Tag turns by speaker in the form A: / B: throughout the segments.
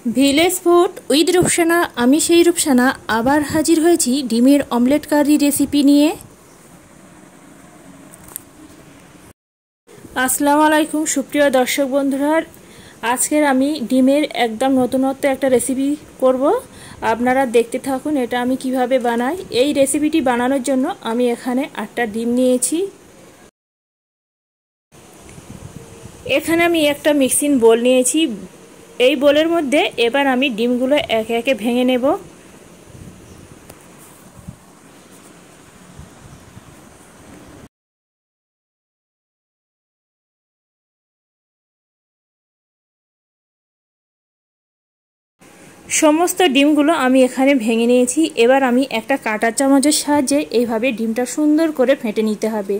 A: Village food with Rupsana. আমি সেই রূপসানা আবার হাজির হয়েছি ডিমের অমলেট কারি রেসিপি নিয়ে। আসসালামু আলাইকুম সুপ্রিয় দর্শক বন্ধুরা, আজকের আমি ডিমের একদম নতুনত্ব একটা রেসিপি করব। আপনারা দেখতে থাকুন এটা আমি কিভাবে বানাই। এই রেসিপিটি বানানোর জন্য আমি এখানে 8টা ডিম নিয়েছি। এখানে আমি একটা মিক্সিং বোল নিয়েছি। এই বোলের মধ্যে এবার আমি ডিমগুলো একে একে ভেঙে নেব। সমস্ত ডিমগুলো আমি এখানে ভেঙে নিয়েছি। এবার আমি একটা কাঁটা চামচের সাহায্যে এইভাবে ডিমটা সুন্দর করে ফেটে নিতে হবে।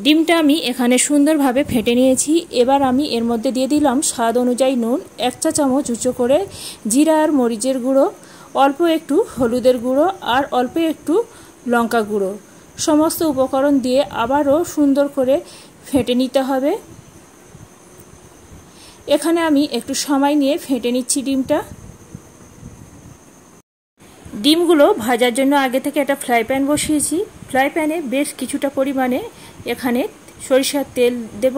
A: ডিমটা আমি এখানে সুন্দরভাবে ফেটে নিয়েছি। এবার আমি এর মধ্যে দিয়ে দিলাম স্বাদ অনুযায়ী নুন, 1 চা চামচ উঁচু করে জিরা আর মরিচের গুঁড়ো, অল্প একটু হলুদের গুঁড়ো আর অল্প একটু লঙ্কা গুঁড়ো। সমস্ত উপকরণ দিয়ে আবারও সুন্দর করে ফেটে নিতে হবে। এখানে আমি একটু সময় নিয়ে ফেটে নিচ্ছি ডিমটা। ডিমগুলো ভাজার জন্য আগে থেকে একটা ফ্রাই প্যান বসিয়েছি। ফ্রাই প্যানে বেশ কিছুটা পরিমাণে এখানে সরিষার তেল দেব।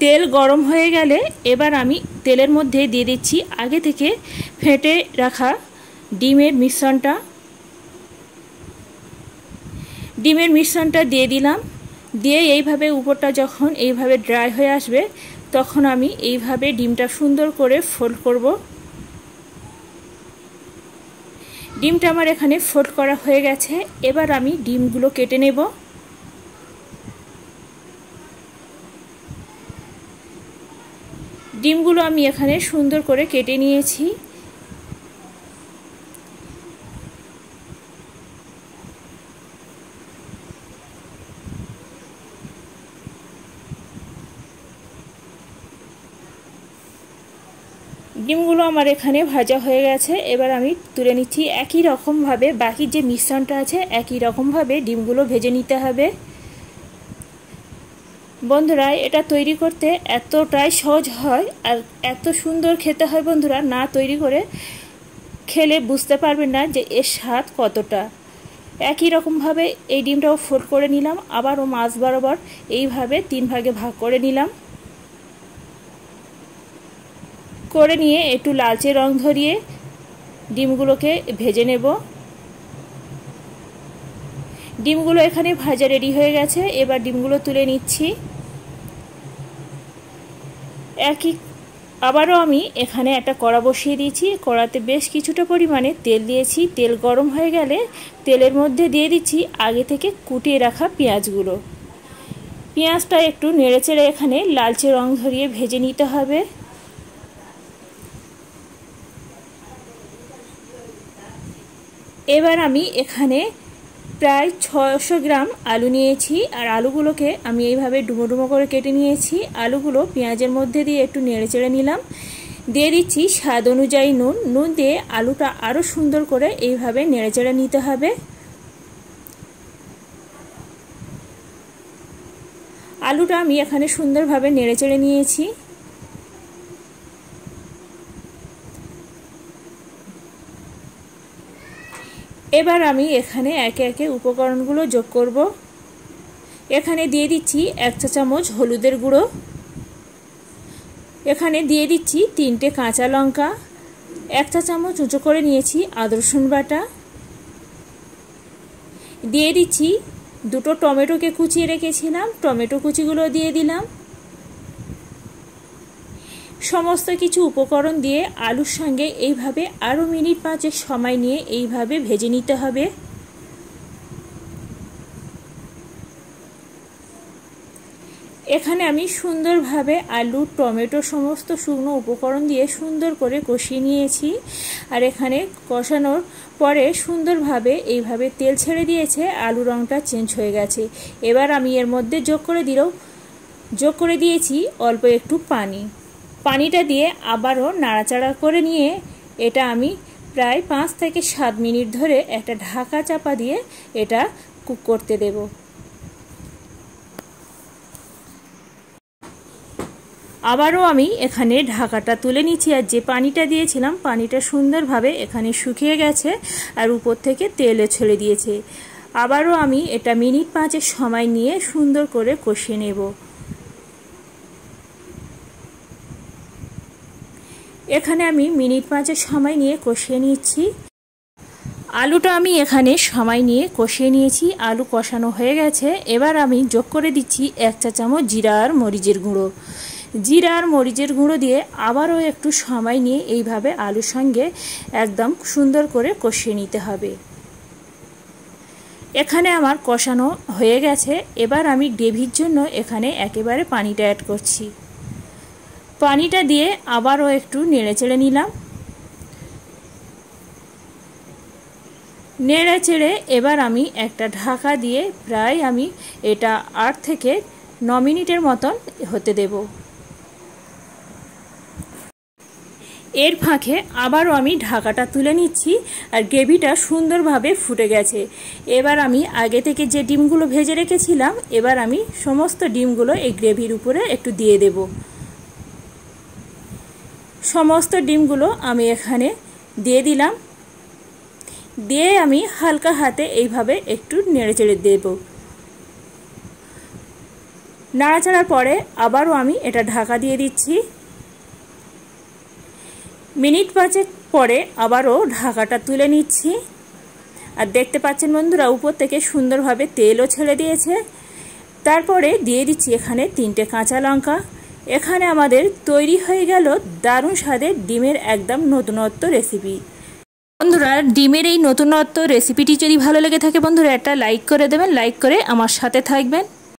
A: তেল গরম হয়ে গেলে এবার আমি তেলের মধ্যে দিয়ে দিচ্ছি আগে থেকে ফেটে রাখা ডিমের মিশ্রণটা। ডিমের মিশ্রণটা দিয়ে দিলাম। দিয়ে এইভাবে উপরটা যখন এইভাবে ড্রাই হয়ে আসবে তখন আমি এইভাবে ডিমটা সুন্দর করে ফোল্ড করব। ডিমটা আমার এখানে ফোল্ড করা হয়ে গেছে। এবার আমি ডিমগুলো কেটে নেব। ডিমগুলো আমি এখানে সুন্দর করে কেটে নিয়েছি। ডিমগুলো আমার এখানে ভাজা হয়ে গেছে। এবার আমি তুলে নিচ্ছি। একই রকমভাবে বাকি যে মিশ্রণটা আছে একই রকমভাবে ডিমগুলো ভেজে নিতে হবে। বন্ধুরা, এটা তৈরি করতে এতটাই সহজ হয় আর এত সুন্দর খেতে হয়। বন্ধুরা, না তৈরি করে খেলে বুঝতে পারবেন না যে এর স্বাদ কতটা। একই রকমভাবে এই ডিমটাও ফোল্ড করে নিলাম। আবারও মাছ বরাবর এইভাবে 3 ভাগে ভাগ করে নিলাম। করে নিয়ে একটু লালচে রং ধরিয়ে ডিমগুলোকে ভেজে নেব। ডিমগুলো এখানে ভাজা রেডি হয়ে গেছে। এবার ডিমগুলো তুলে নিচ্ছি। আবারও আমি এখানে একটা কড়া বসিয়ে দিয়েছি। কড়াতে বেশ কিছুটা পরিমাণে তেল দিয়েছি। তেল গরম হয়ে গেলে তেলের মধ্যে দিয়ে দিচ্ছি আগে থেকে কুটিয়ে রাখা পেঁয়াজগুলো। পেঁয়াজটা একটু নেড়েচেড়ে এখানে লালচে রং ধরিয়ে ভেজে নিতে হবে। এবার আমি এখানে প্রায় 600 গ্রাম আলু নিয়েছি। আর আলুগুলোকে আমি এইভাবে ডুমো ডুমো করে কেটে নিয়েছি। আলুগুলো পেঁয়াজের মধ্যে দিয়ে একটু নেড়েচেড়ে নিলাম। দিয়ে দিচ্ছি স্বাদ অনুযায়ী নুন। নুন দিয়ে আলুটা আরও সুন্দর করে এইভাবে নেড়েচেড়ে নিতে হবে। আলুটা আমি এখানে সুন্দরভাবে নেড়েচেড়ে নিয়েছি। এবার আমি এখানে একে একে উপকরণগুলো যোগ করব। এখানে দিয়ে দিচ্ছি 1 চা চামচ হলুদের গুঁড়ো। এখানে দিয়ে দিচ্ছি 3টে কাঁচা লঙ্কা, 1 চা চামচ উঁচু করে নিয়েছি আদা রসুন বাটা। দিয়ে দিচ্ছি 2টো টমেটোকে কুচিয়ে রেখেছিলাম, টমেটো কুচিগুলো দিয়ে দিলাম। সমস্ত কিছু উপকরণ দিয়ে আলুর সঙ্গে এইভাবে আরও মিনিট 5 সময় নিয়ে এইভাবে ভেজে নিতে হবে। এখানে আমি সুন্দরভাবে আলু, টমেটো সমস্ত শুকনো উপকরণ দিয়ে সুন্দর করে কষিয়ে নিয়েছি। আর এখানে কষানোর পরে সুন্দরভাবে এইভাবে তেল ছেড়ে দিয়েছে, আলু রঙটা চেঞ্জ হয়ে গেছে। এবার আমি এর মধ্যে যোগ করে দিয়েছি অল্প একটু পানি। পানিটা দিয়ে আবারও নাড়াচাড়া করে নিয়ে এটা আমি প্রায় 5 থেকে 7 মিনিট ধরে একটা ঢাকা চাপা দিয়ে এটা কুক করতে দেব। আবারও আমি এখানে ঢাকাটা তুলে নিচ্ছি, আর যে পানিটা দিয়েছিলাম পানিটা সুন্দরভাবে এখানে শুকিয়ে গেছে আর উপর থেকে তেলও ছেড়ে দিয়েছে। আবারও আমি এটা মিনিট 5 সময় নিয়ে সুন্দর করে কষিয়ে নেব। এখানে আমি মিনিট 5 সময় নিয়ে কষিয়ে নিচ্ছি। আলুটা আমি এখানে সময় নিয়ে কষিয়ে নিয়েছি, আলু কষানো হয়ে গেছে। এবার আমি যোগ করে দিচ্ছি 1 চা চামচ জিরা আর মরিচের গুঁড়ো। জিরা আর মরিচের গুঁড়ো দিয়ে আবারও একটু সময় নিয়ে এইভাবে আলুর সঙ্গে একদম সুন্দর করে কষিয়ে নিতে হবে। এখানে আমার কষানো হয়ে গেছে। এবার আমি গ্রেভির জন্য এখানে একেবারে পানিটা অ্যাড করছি। পানিটা দিয়ে আবারও একটু নেড়েচেড়ে নিলাম। নেড়ে চেড়ে এবার আমি একটা ঢাকা দিয়ে প্রায় আমি এটা 8 থেকে 9 মিনিটের মতন হতে দেব। এর ফাঁকে আবারও আমি ঢাকাটা তুলে নিচ্ছি, আর গ্রেভিটা সুন্দরভাবে ফুটে গেছে। এবার আমি আগে থেকে যে ডিমগুলো ভেজে রেখেছিলাম, এবার আমি সমস্ত ডিমগুলো এই গ্রেভির উপরে একটু দিয়ে দেব। সমস্ত ডিমগুলো আমি এখানে দিয়ে দিলাম। দিয়ে আমি হালকা হাতে এইভাবে একটু নেড়েচেড়ে দেব। নাড়াচাড়ার পরে আবারও আমি এটা ঢাকা দিয়ে দিচ্ছি। মিনিট 5 পরে আবারও ঢাকাটা তুলে নিচ্ছি, আর দেখতে পাচ্ছেন বন্ধুরা উপর থেকে সুন্দরভাবে তেলও ছেড়ে দিয়েছে। তারপরে দিয়ে দিচ্ছি এখানে 3টে কাঁচা লঙ্কা। এখানে আমাদের তৈরি হয়ে গেল দারুণ স্বাদের ডিমের একদম নতুনত্ব রেসিপি। বন্ধুরা ডিমের এই নতুনত্ব রেসিপিটি যদি ভালো লেগে থাকে বন্ধুরা একটা লাইক করে দেবেন, লাইক করে আমার সাথে থাকবেন।